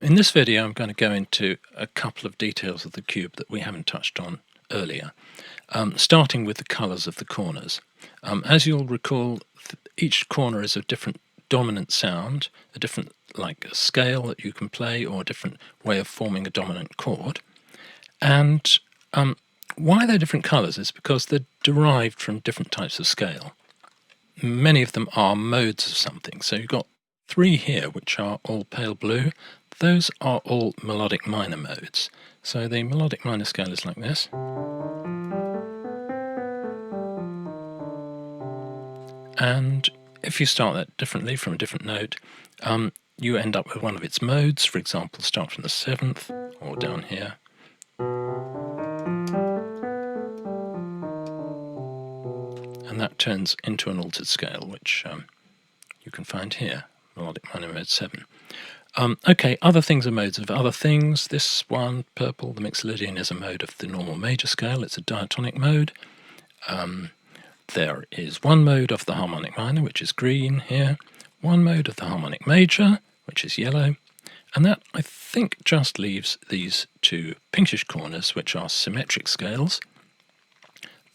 In this video I'm going to go into a couple of details of the cube that we haven't touched on earlier, starting with the colours of the corners. As you'll recall, each corner is a different dominant sound, a different a scale that you can play, or a different way of forming a dominant chord. And why they're different colours is because they're derived from different types of scale. Many of them are modes of something. So you've got three here which are all pale blue. Those are all melodic minor modes. So the melodic minor scale is like this. And if you start that differently from a different note, you end up with one of its modes. For example, start from the 7th or down here. And that turns into an altered scale, which you can find here, melodic minor mode 7. Okay, other things are modes of other things. This one, purple, the Mixolydian, is a mode of the normal major scale. It's a diatonic mode. There is one mode of the harmonic minor, which is green here, one mode of the harmonic major, which is yellow, and that, I think, just leaves these two pinkish corners, which are symmetric scales,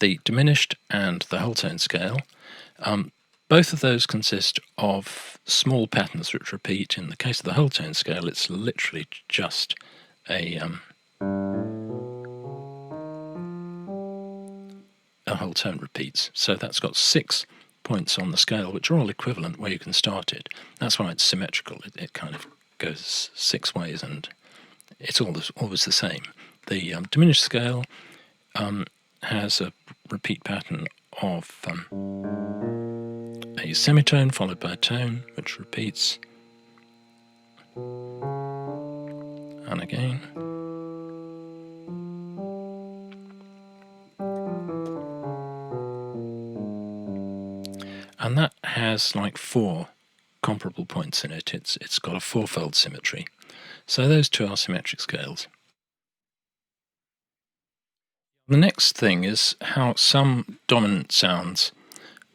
the diminished and the whole tone scale. Both of those consist of small patterns which repeat. In the case of the whole tone scale, it's literally just a whole tone repeats. So that's got 6 points on the scale, which are all equivalent where you can start it. That's why it's symmetrical. It kind of goes 6 ways, and it's always the same. The diminished scale has a repeat pattern of a semitone followed by a tone, which repeats, and again. And that has like 4 comparable points in it. It's got a 4-fold symmetry. So those two are symmetric scales. The next thing is how some dominant sounds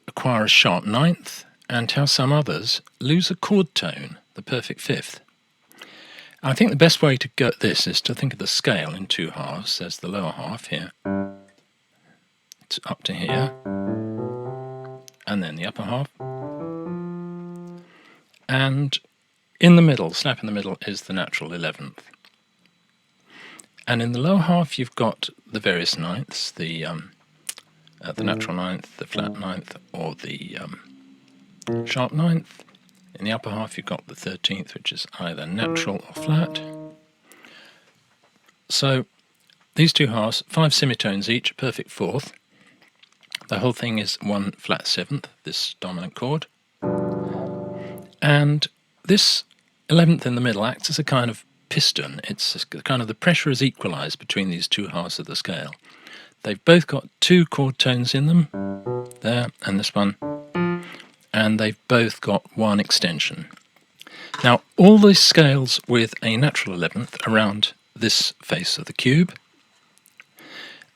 acquire a sharp ninth, and how some others lose a chord tone, the perfect fifth. I think the best way to get this is to think of the scale in 2 halves. There's the lower half here, it's up to here, and then the upper half. And in the middle, slap in the middle, is the natural 11th. And in the lower half you've got the various ninths, the natural ninth, the flat ninth, or the sharp ninth. In the upper half you've got the 13th, which is either natural or flat. So these 2 halves, 5 semitones each, perfect fourth. The whole thing is 1 flat 7th, this dominant chord. And this 11th in the middle acts as a kind of piston. It's kind of, the pressure is equalized between these 2 halves of the scale. They've both got 2 chord tones in them, there and this one, and they've both got 1 extension. Now, all these scales with a natural 11th around this face of the cube,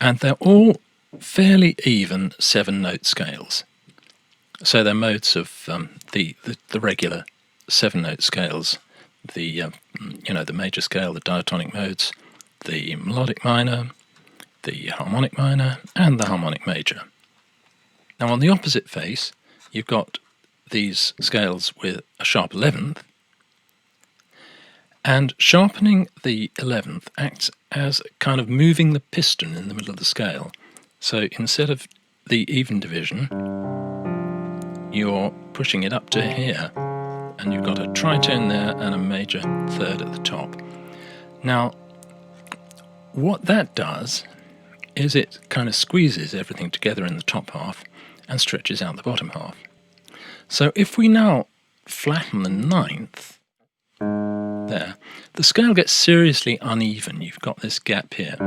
and they're all fairly even 7-note scales. So they're modes of the regular 7-note scales, the major scale, the diatonic modes, the melodic minor, the harmonic minor, and the harmonic major. Now on the opposite face you've got these scales with a sharp 11th, and sharpening the 11th acts as kind of moving the piston in the middle of the scale. So instead of the even division, you're pushing it up to here, and you've got a tritone there and a major third at the top. Now what that does is it kind of squeezes everything together in the top half and stretches out the bottom half. So if we now flatten the 9th there, the scale gets seriously uneven. You've got this gap here.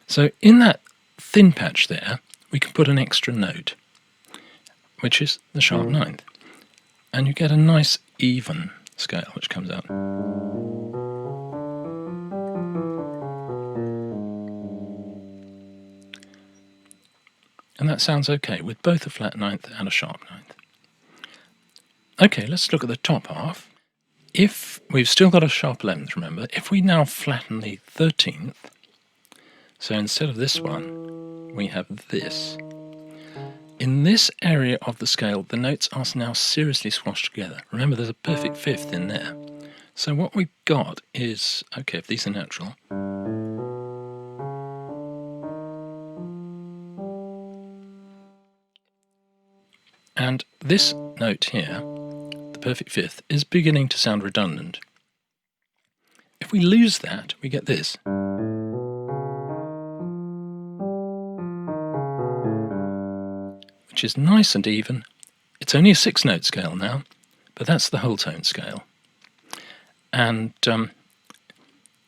So in that thin patch there we can put an extra note, which is the sharp 9th, and you get a nice even scale which comes out. And that sounds okay with both a flat 9th and a sharp 9th. Okay, let's look at the top half. If we've still got a sharp 11th, remember, if we now flatten the 13th, so instead of this one, we have this. In this area of the scale, the notes are now seriously squashed together. Remember, there's a perfect fifth in there. So what we've got is, okay, if these are natural, and this note here, the perfect fifth, is beginning to sound redundant. If we lose that, we get this. Which is nice and even. It's only a 6-note scale now, but that's the whole tone scale. And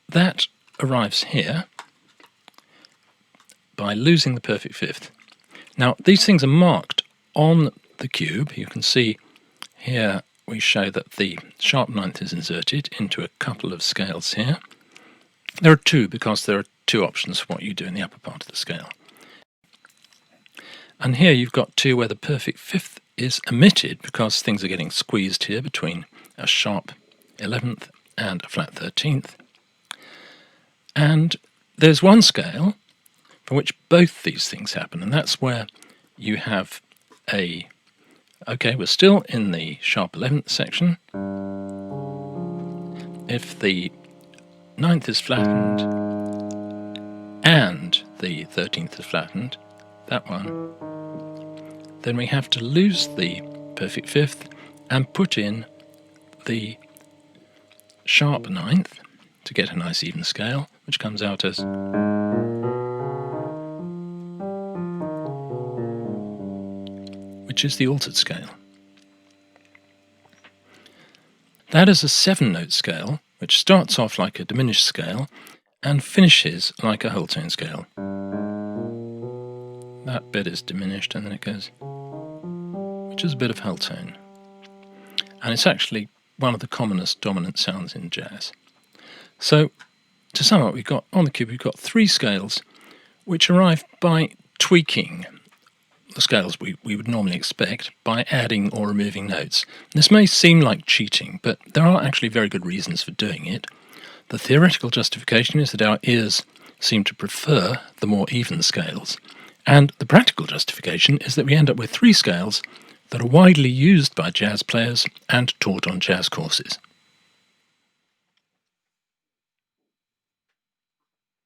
that arrives here by losing the perfect fifth. Now, these things are marked on the cube. You can see here we show that the sharp 9th is inserted into a couple of scales here. There are two because there are two options for what you do in the upper part of the scale. And here you've got two where the perfect fifth is omitted because things are getting squeezed here between a sharp 11th and a flat 13th. And there's one scale for which both these things happen, and that's where you have okay, we're still in the sharp 11th section. If the 9th is flattened and the 13th is flattened, that one, then we have to lose the perfect fifth and put in the sharp 9th to get a nice even scale, which comes out as, which is the altered scale. That is a 7-note scale, which starts off like a diminished scale and finishes like a whole tone scale. That bit is diminished and then it goes, which is a bit of whole tone. And it's actually one of the commonest dominant sounds in jazz. So, to sum up, we've got on the cube, we've got 3 scales which arrive by tweaking the scales we would normally expect by adding or removing notes. This may seem like cheating, but there are actually very good reasons for doing it. The theoretical justification is that our ears seem to prefer the more even scales, and the practical justification is that we end up with 3 scales that are widely used by jazz players and taught on jazz courses.